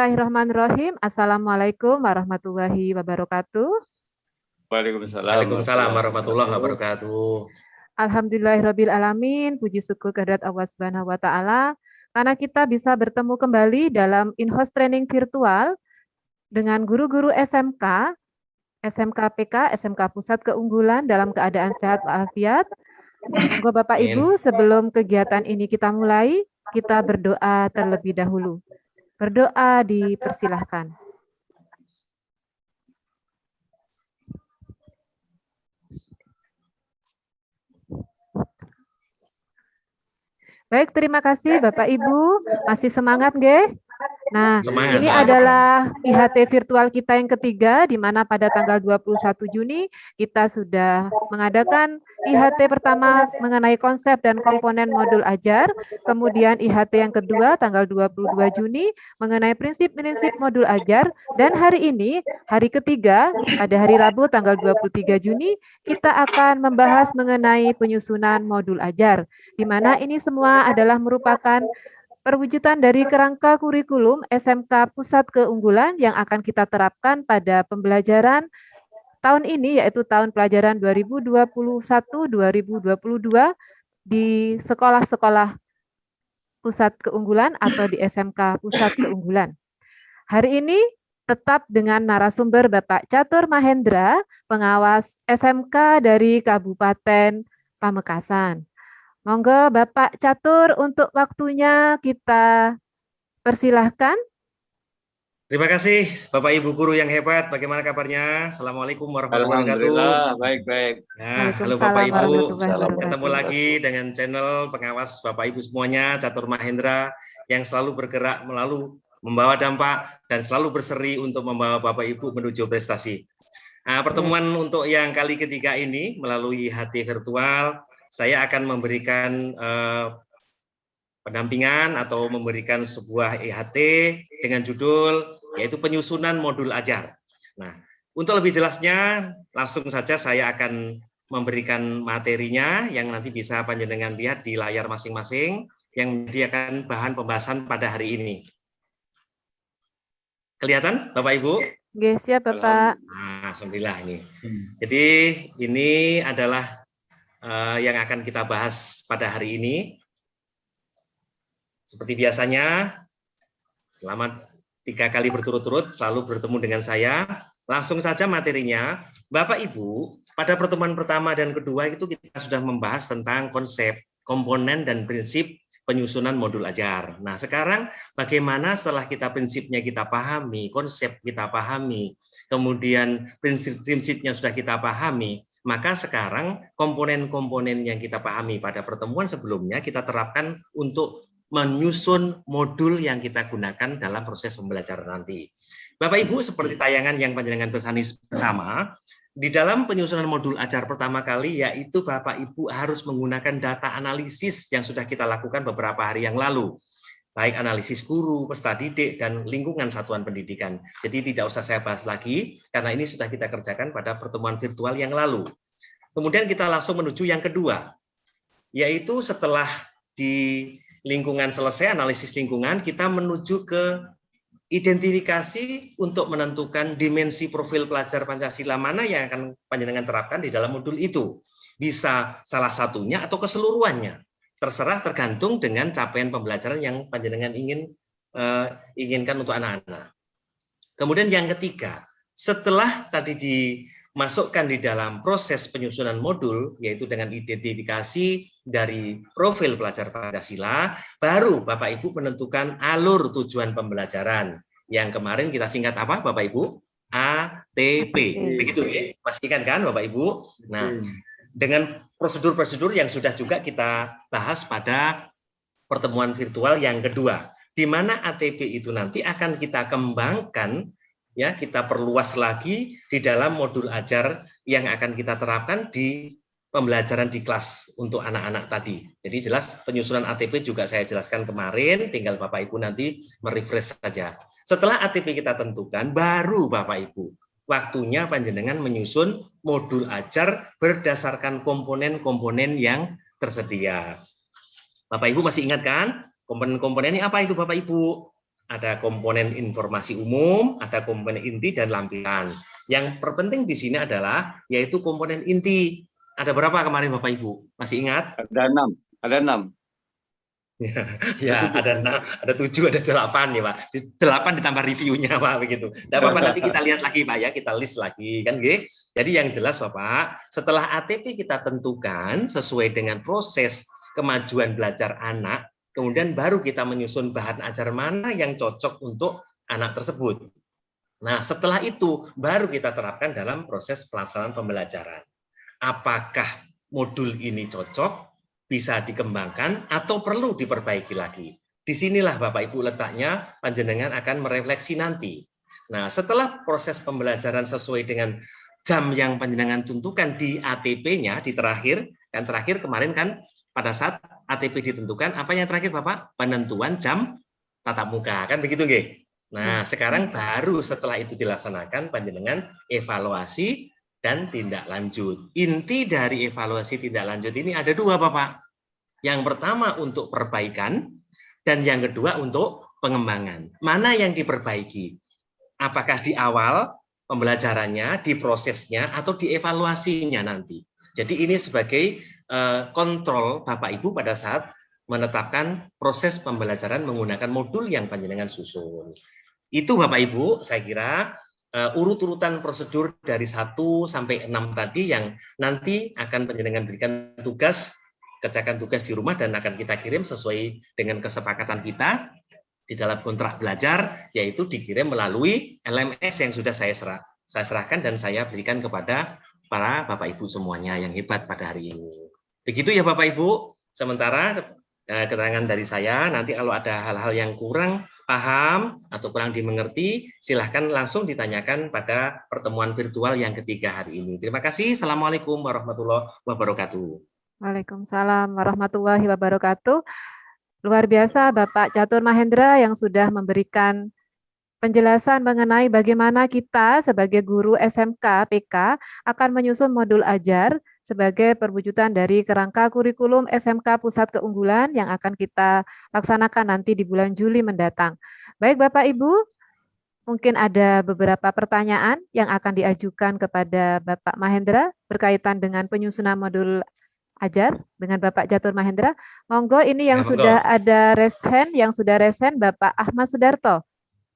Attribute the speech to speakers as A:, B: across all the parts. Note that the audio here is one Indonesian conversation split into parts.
A: Bismillahirrahmanirrahim. Assalamualaikum warahmatullahi wabarakatuh.
B: Waalaikumsalam warahmatullahi wabarakatuh.
A: Alhamdulillahirabbil alamin. Puji syukur kehadirat Allah Subhanahu wa taala karena kita bisa bertemu kembali dalam in-house training virtual dengan guru-guru SMK, SMK PK, SMK Pusat Keunggulan dalam keadaan sehat walafiat. Monggo Bapak Ibu, sebelum kegiatan ini kita mulai, kita berdoa terlebih dahulu. Berdoa dipersilahkan. Baik, terima kasih Bapak Ibu. Masih semangat nggih? Nah, ini adalah IHT virtual kita yang ketiga, di mana pada tanggal 21 Juni kita sudah mengadakan IHT pertama mengenai konsep dan komponen modul ajar, kemudian IHT yang kedua tanggal 22 Juni mengenai prinsip-prinsip modul ajar, dan hari ini, hari ketiga, pada hari Rabu tanggal 23 Juni, kita akan membahas mengenai penyusunan modul ajar, di mana ini semua adalah merupakan perwujudan dari kerangka kurikulum SMK Pusat Keunggulan yang akan kita terapkan pada pembelajaran tahun ini, yaitu tahun pelajaran 2021-2022 di sekolah-sekolah Pusat Keunggulan atau di SMK Pusat Keunggulan. Hari ini tetap dengan narasumber Bapak Catur Mahendra, pengawas SMK dari Kabupaten Pamekasan. Monggo Bapak Catur untuk waktunya kita persilahkan.
B: Terima kasih Bapak Ibu guru yang hebat. Bagaimana kabarnya? Assalamualaikum warahmatullahi wabarakatuh.
C: Alhamdulillah, baik-baik.
B: Nah, halo Bapak Ibu. Ketemu lagi dengan channel pengawas Bapak Ibu semuanya, Catur Mahendra, yang selalu bergerak melalui membawa dampak dan selalu berseri untuk membawa Bapak Ibu menuju prestasi. Nah, pertemuan untuk yang kali ketiga ini melalui IHT virtual, saya akan memberikan pendampingan atau memberikan sebuah IHT dengan judul yaitu penyusunan modul ajar. Nah, untuk lebih jelasnya langsung saja saya akan memberikan materinya yang nanti bisa panjenengan lihat di layar masing-masing yang menyediakan bahan pembahasan pada hari ini. Kelihatan Bapak Ibu?
A: Oke, siap Bapak.
B: Nah, alhamdulillah ini. Jadi ini adalah yang akan kita bahas pada hari ini. Seperti biasanya, selamat 3 kali berturut-turut selalu bertemu dengan saya. Langsung saja materinya, Bapak Ibu, pada pertemuan pertama dan kedua itu kita sudah membahas tentang konsep, komponen, dan prinsip penyusunan modul ajar. Nah, sekarang bagaimana setelah prinsipnya kita pahami, konsep kita pahami, kemudian prinsip-prinsipnya sudah kita pahami, maka sekarang komponen-komponen yang kita pahami pada pertemuan sebelumnya kita terapkan untuk menyusun modul yang kita gunakan dalam proses pembelajaran nanti. Bapak Ibu, seperti tayangan yang panjenengan bersani bersama, di dalam penyusunan modul ajar pertama kali yaitu Bapak Ibu harus menggunakan data analisis yang sudah kita lakukan beberapa hari yang lalu. Baik analisis guru, peserta didik, dan lingkungan satuan pendidikan. Jadi tidak usah saya bahas lagi, karena ini sudah kita kerjakan pada pertemuan virtual yang lalu. Kemudian kita langsung menuju yang kedua, yaitu setelah di lingkungan selesai, analisis lingkungan, kita menuju ke identifikasi untuk menentukan dimensi profil pelajar Pancasila mana yang akan panjenengan terapkan di dalam modul itu. Bisa salah satunya atau keseluruhannya. Terserah tergantung dengan capaian pembelajaran yang panjenengan inginkan untuk anak-anak. Kemudian yang ketiga, setelah tadi dimasukkan di dalam proses penyusunan modul, yaitu dengan identifikasi dari profil pelajar Pancasila, baru Bapak Ibu menentukan alur tujuan pembelajaran. Yang kemarin kita singkat apa Bapak Ibu? ATP. Begitu ya, pastikan kan Bapak Ibu? Nah, dengan prosedur-prosedur yang sudah juga kita bahas pada pertemuan virtual yang kedua, di mana ATP itu nanti akan kita kembangkan, ya kita perluas lagi di dalam modul ajar yang akan kita terapkan di pembelajaran di kelas untuk anak-anak tadi. Jadi jelas penyusunan ATP juga saya jelaskan kemarin, tinggal Bapak Ibu nanti merefresh saja. Setelah ATP kita tentukan, baru Bapak Ibu waktunya panjenengan menyusun modul ajar berdasarkan komponen-komponen yang tersedia. Bapak Ibu masih ingat kan? Komponen-komponen ini apa itu Bapak Ibu? Ada komponen informasi umum, ada komponen inti dan lampiran. Yang terpenting di sini adalah yaitu komponen inti. Ada berapa kemarin Bapak Ibu? Masih ingat?
C: Ada 6. Ada 6.
B: Ya, ada 7, ada 8 ya Pak. 8 ditambah reviewnya Pak, begitu. Tidak apa-apa, nanti kita lihat lagi Pak ya, kita list lagi kan, G. Jadi yang jelas Bapak, setelah ATP kita tentukan sesuai dengan proses kemajuan belajar anak, kemudian baru kita menyusun bahan ajar mana yang cocok untuk anak tersebut. Nah, setelah itu baru kita terapkan dalam proses pelaksanaan pembelajaran. Apakah modul ini cocok, bisa dikembangkan, atau perlu diperbaiki lagi. Disinilah Bapak Ibu letaknya, panjenengan akan merefleksi nanti. Nah, setelah proses pembelajaran sesuai dengan jam yang panjenengan tentukan di ATP-nya, di terakhir, yang terakhir kemarin kan pada saat ATP ditentukan, apa yang terakhir Bapak? Penentuan jam tatap muka, kan begitu nggih? Nah, sekarang baru setelah itu dilaksanakan, panjenengan evaluasi dan tindak lanjut. Inti dari evaluasi tindak lanjut ini ada 2, Bapak. Yang pertama untuk perbaikan, dan yang kedua untuk pengembangan. Mana yang diperbaiki? Apakah di awal pembelajarannya, di prosesnya, atau di evaluasinya nanti? Jadi ini sebagai kontrol Bapak Ibu pada saat menetapkan proses pembelajaran menggunakan modul yang panjenengan susun. Itu Bapak Ibu, saya kira urut-urutan prosedur dari 1 sampai 6 tadi yang nanti akan panjenengan berikan tugas, kerjakan tugas di rumah dan akan kita kirim sesuai dengan kesepakatan kita di dalam kontrak belajar, yaitu dikirim melalui LMS yang sudah saya serahkan dan saya berikan kepada para Bapak Ibu semuanya yang hebat pada hari ini. Begitu ya Bapak Ibu, sementara keterangan dari saya, nanti kalau ada hal-hal yang kurang paham atau kurang dimengerti, silahkan langsung ditanyakan pada pertemuan virtual yang ketiga hari ini. Terima kasih. Assalamualaikum warahmatullahi wabarakatuh.
A: Waalaikumsalam warahmatullahi wabarakatuh. Luar biasa Bapak Catur Mahendra yang sudah memberikan penjelasan mengenai bagaimana kita sebagai guru SMK PK akan menyusun modul ajar sebagai perwujudan dari kerangka kurikulum SMK Pusat Keunggulan yang akan kita laksanakan nanti di bulan Juli mendatang. Baik Bapak Ibu, mungkin ada beberapa pertanyaan yang akan diajukan kepada Bapak Mahendra berkaitan dengan penyusunan modul ajar dengan Bapak Catur Mahendra. Monggo ini yang sudah ada raise hand, yang sudah raise hand Bapak Ahmad Sudarto.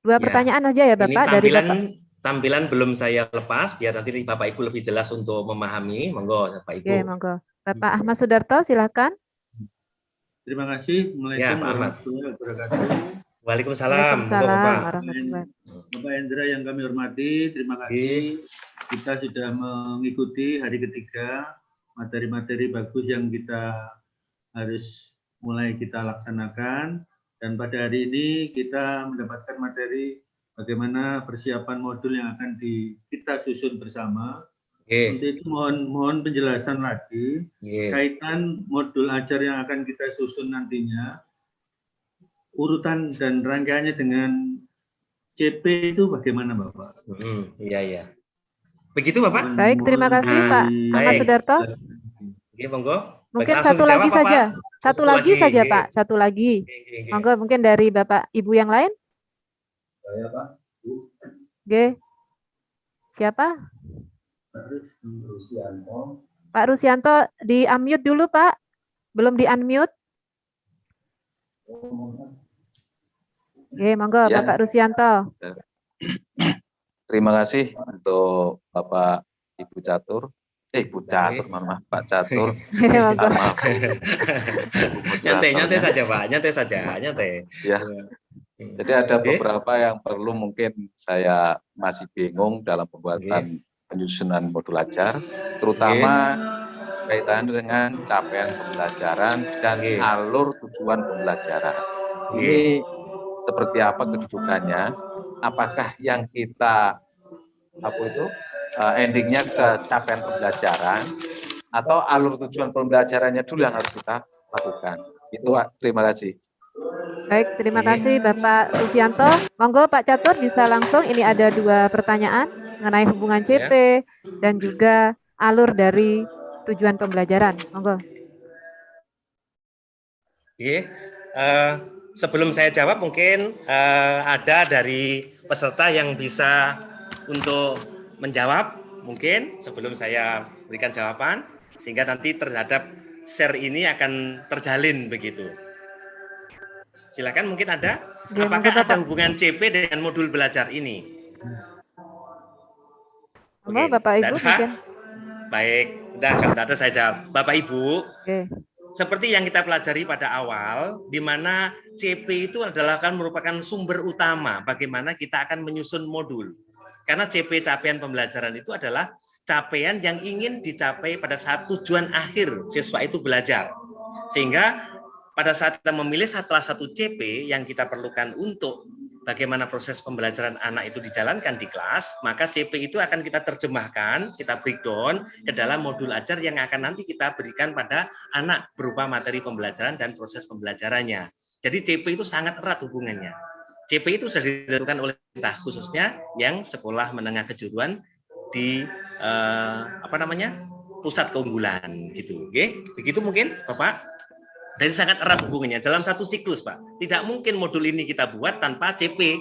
A: 2 pertanyaan aja ya Bapak dari Bapak.
B: Tampilan belum saya lepas, biar nanti Bapak Ibu lebih jelas untuk memahami. Monggo Bapak Ibu.
A: Oke, monggo. Bapak Ahmad Sudarto, silakan.
C: Terima kasih. Assalamualaikum warahmatullahi wabarakatuh.
B: Waalaikumsalam.
A: Warahmatullahi.
C: Bapak Hendra yang kami hormati, terima kasih. Kita sudah mengikuti hari ketiga materi-materi bagus yang kita harus mulai kita laksanakan. Dan pada hari ini kita mendapatkan materi bagaimana persiapan modul yang akan kita susun bersama. Untuk itu mohon penjelasan lagi kaitan modul ajar yang akan kita susun nantinya, urutan dan rangkaiannya dengan CP itu bagaimana Bapak?
B: Iya. Begitu Bapak?
A: Baik, terima kasih Pak Ahmad Sudarto.
B: Monggo.
A: Mungkin satu lagi saja. Satu lagi saja Pak, satu lagi. Monggo mungkin dari Bapak Ibu yang lain.
C: Saya Pak.
A: Oke. Siapa? Pak Rusianto, di unmute dulu Pak. Belum di unmute. Oke, monggo ya. Bapak Rusianto.
D: Terima kasih untuk Bapak Ibu Catur. Ibu Catur, mohon maaf, Pak Catur.
B: Nyantai saja Pak, nyantai saja.
D: Ya. Jadi ada beberapa yang perlu mungkin saya masih bingung dalam pembuatan penyusunan modul ajar, terutama kaitan dengan capaian pembelajaran dan alur tujuan pembelajaran. Ini seperti apa kedudukannya? Apakah yang kita endingnya ke capaian pembelajaran atau alur tujuan pembelajarannya dulu yang harus kita lakukan? Itu terima kasih.
A: Baik, terima kasih Bapak Rusianto. Monggo Pak Catur bisa langsung, ini ada 2 pertanyaan mengenai hubungan CP dan juga alur dari tujuan pembelajaran. Monggo.
B: sebelum saya jawab mungkin ada dari peserta yang bisa untuk menjawab mungkin sebelum saya berikan jawaban sehingga nanti terhadap share ini akan terjalin begitu. Silakan mungkin ada.
A: Oke,
B: Apakah
A: monggo,
B: ada
A: Bapak.
B: hubungan CP dengan modul belajar ini?
A: Monggo, Bapak Ibu
B: tidak ada.
A: mungkin.
B: Baik, udah kalau tidak ada saya jawab. Bapak Ibu,
A: Oke.
B: seperti yang kita pelajari pada awal, di mana CP itu adalah kan merupakan sumber utama bagaimana kita akan menyusun modul. Karena CP capaian pembelajaran itu adalah capaian yang ingin dicapai pada saat tujuan akhir siswa itu belajar. Sehingga pada saat kita memilih salah satu CP yang kita perlukan untuk bagaimana proses pembelajaran anak itu dijalankan di kelas, maka CP itu akan kita terjemahkan, kita breakdown ke dalam modul ajar yang akan nanti kita berikan pada anak berupa materi pembelajaran dan proses pembelajarannya. Jadi CP itu sangat erat hubungannya. CP itu sudah ditentukan oleh pemerintah, khususnya yang sekolah menengah kejuruan di pusat keunggulan gitu. Oke, begitu mungkin Bapak. Dan sangat erat hubungannya dalam satu siklus, Pak. Tidak mungkin modul ini kita buat tanpa CP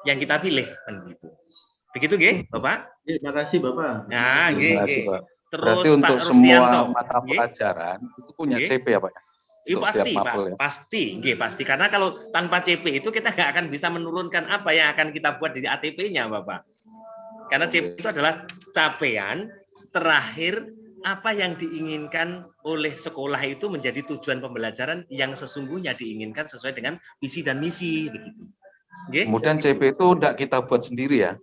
B: yang kita pilih, kan begitu. Begitu, nggih, Bapak?
C: Terima kasih, Bapak.
B: Nah,
D: Terima
B: nggih.
D: kasih, Pak.
B: Terus
D: Berarti
B: Pak
D: untuk
B: Rusdianto,
D: semua mata
B: nggih.
D: pelajaran itu punya
B: Nggih.
D: CP ya, Pak?
B: Iya
D: Untuk
B: pasti,
D: setiap
B: Pak.
D: mapel, ya?
B: Pasti, nggih, pasti. Karena kalau tanpa CP itu kita nggak akan bisa menurunkan apa yang akan kita buat di ATP-nya, Bapak. Karena CP itu adalah capaian terakhir apa yang diinginkan oleh sekolah itu menjadi tujuan pembelajaran yang sesungguhnya diinginkan sesuai dengan visi dan misi begitu. Nggih?
D: Kemudian CP itu tidak kita buat sendiri ya?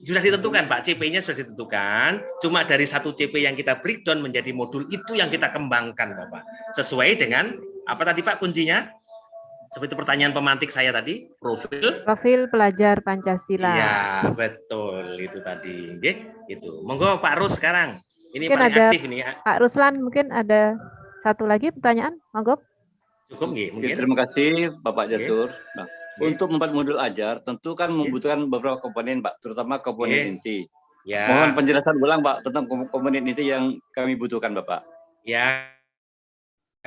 B: Sudah ditentukan, Pak. CP-nya sudah ditentukan. Cuma dari satu CP yang kita breakdown menjadi modul itu yang kita kembangkan, Bapak. Sesuai dengan apa tadi, Pak, kuncinya? Seperti pertanyaan pemantik saya tadi,
A: Profil pelajar Pancasila.
B: Iya, betul itu tadi. Nggih, itu. Monggo Pak Rus sekarang. Ini
A: Mungkin
B: paling
A: ada
B: aktif ini ya.
A: Pak Ruslan, mungkin ada satu lagi pertanyaan, monggo.
B: Cukup nggih, mungkin.
E: Terima kasih Bapak Jatur. Nah, untuk membuat modul ajar tentu kan membutuhkan beberapa komponen, Pak, terutama komponen inti.
B: Ya.
E: Mohon penjelasan ulang, Pak, tentang komponen inti yang kami butuhkan, Bapak.
B: Ya.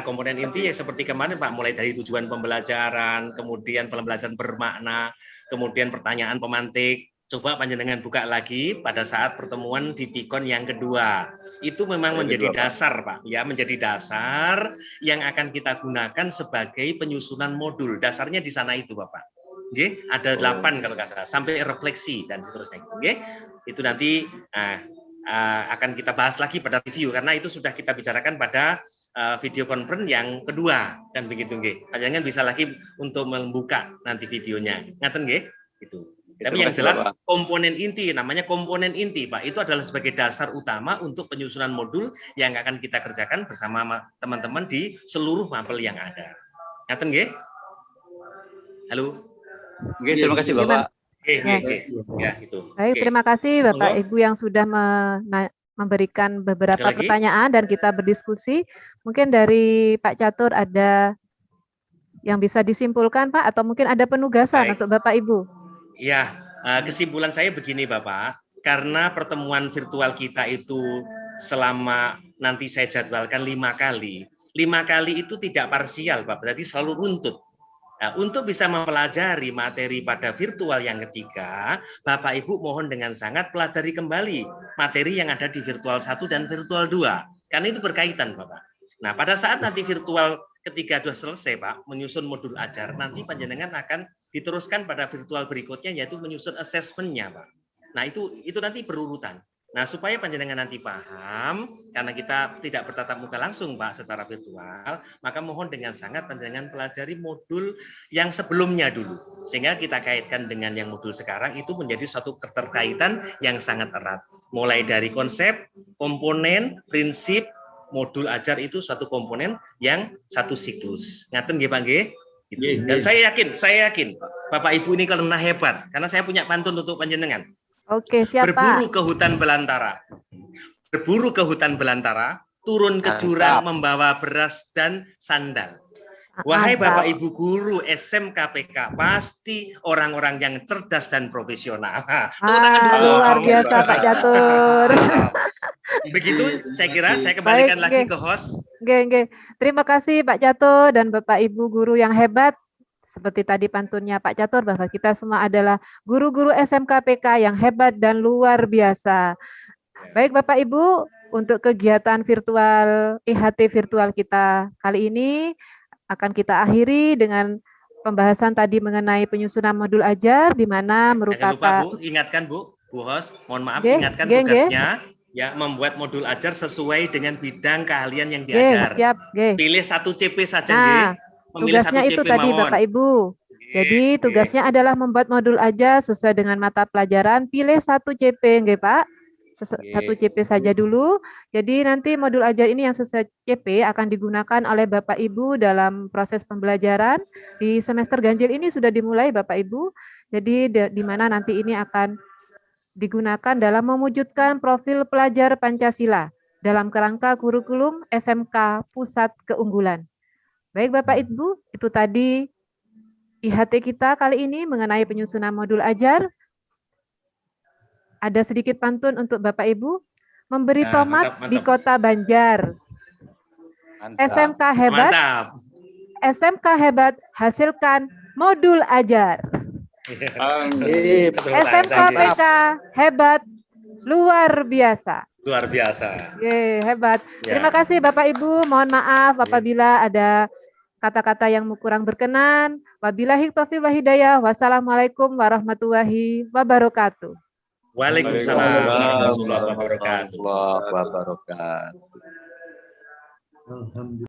B: Komponen inti ya seperti kemarin, Pak, mulai dari tujuan pembelajaran, kemudian pembelajaran bermakna, kemudian pertanyaan pemantik. Coba panjenengan buka lagi pada saat pertemuan di Pikon yang kedua. Itu memang menjadi dasar, Pak, ya, menjadi dasar yang akan kita gunakan sebagai penyusunan modul. Dasarnya di sana itu, Bapak. Oke, ada 8 kalau nggak salah, sampai refleksi dan seterusnya. Oke, itu nanti akan kita bahas lagi pada review karena itu sudah kita bicarakan pada video conference yang kedua dan begitu, nggih. Panjenengan bisa lagi untuk membuka nanti videonya. Ngaten nggih? Gitu. Tapi yang jelas komponen inti, namanya komponen inti, Pak, itu adalah sebagai dasar utama untuk penyusunan modul yang akan kita kerjakan bersama teman-teman di seluruh mapel yang ada. Ngaten nggih? Halo.
E: Oke, terima kasih Bapak.
B: Ya, itu.
A: Baik, terima kasih Bapak Ibu yang sudah memberikan beberapa pertanyaan dan kita berdiskusi. Mungkin dari Pak Catur ada yang bisa disimpulkan, Pak, atau mungkin ada penugasan untuk Bapak Ibu?
B: Ya, kesimpulan saya begini, Bapak. Karena pertemuan virtual kita itu selama nanti saya jadwalkan 5 kali. 5 kali itu tidak parsial, Pak. Berarti selalu runtut. Nah, untuk bisa mempelajari materi pada virtual yang ketiga, Bapak Ibu mohon dengan sangat pelajari kembali materi yang ada di virtual 1 dan virtual 2. Karena itu berkaitan, Bapak. Nah, pada saat nanti virtual ketiga sudah selesai, Pak, menyusun modul ajar, nanti panjenengan akan diteruskan pada virtual berikutnya, yaitu menyusun asesmennya, Pak. Nah, itu nanti berurutan. Nah, supaya panjenengan nanti paham, karena kita tidak bertatap muka langsung, Pak, secara virtual, maka mohon dengan sangat panjenengan pelajari modul yang sebelumnya dulu. Sehingga kita kaitkan dengan yang modul sekarang, itu menjadi suatu keterkaitan yang sangat erat. Mulai dari konsep, komponen, prinsip, modul ajar itu suatu komponen yang satu siklus. Ngaten nggih, Pak nggih? Gitu. Dan saya yakin Bapak Ibu ini karena hebat, karena saya punya pantun untuk panjenengan.
A: Oke, siapa?
B: Berburu ke hutan belantara. Berburu ke hutan belantara, turun ke jurang membawa beras dan sandal. Wahai Bapak Ibu guru SMKPK, pasti orang-orang yang cerdas dan profesional.
A: Luar biasa Pak Catur.
B: Begitu saya kira, saya kembalikan lagi ke host.
A: Terima kasih Pak Catur dan Bapak Ibu guru yang hebat. seperti tadi pantunnya Pak Catur bahwa kita semua adalah guru-guru SMK PK yang hebat dan luar biasa. Baik Bapak Ibu, untuk kegiatan virtual IHT virtual kita kali ini akan kita akhiri dengan pembahasan tadi mengenai penyusunan modul ajar di mana
B: Jangan lupa
A: merupakan
B: Bu, ingatkan Bu Host, mohon maaf,
A: Nggih,
B: ingatkan
A: nggih, nggih.
B: tugasnya ya membuat modul ajar sesuai dengan bidang keahlian yang
A: Nggih,
B: diajar.
A: siap, nggih.
B: Pilih satu CP saja
A: Nah,
B: nggih. Memilih
A: tugasnya
B: satu
A: itu
B: CP
A: tadi
B: mawon.
A: Bapak Ibu. Jadi
B: Nggih,
A: tugasnya adalah membuat modul ajar sesuai dengan mata pelajaran. Pilih satu CP, nggih Pak. Satu CP saja dulu. Jadi nanti modul ajar ini yang sesuai CP akan digunakan oleh Bapak Ibu dalam proses pembelajaran. Di semester ganjil ini sudah dimulai Bapak Ibu. Jadi di mana nanti ini akan digunakan dalam mewujudkan profil pelajar Pancasila dalam kerangka kurikulum SMK Pusat Keunggulan. Baik Bapak Ibu, itu tadi IHT kita kali ini mengenai penyusunan modul ajar. Ada sedikit pantun untuk Bapak Ibu. Memberi
B: Nah,
A: tomat
B: mantap,
A: di
B: mantap.
A: Kota Banjar.
D: Mantap.
A: SMK hebat,
B: Mantap.
A: SMK hebat, hasilkan modul ajar.
D: Sip.
A: SMK PK hebat, luar biasa.
B: Luar biasa.
A: Yeay, hebat.
B: Ya.
A: Terima kasih Bapak Ibu. Mohon maaf apabila ada kata-kata yang kurang berkenan. Wabillahi taufiq wal hidayah. Wassalamualaikum warahmatullahi wabarakatuh.
B: Waalaikumsalam warahmatullahi wabarakatuh.
D: Warahmatullahi wabarakatuh.
C: Alhamdulillah.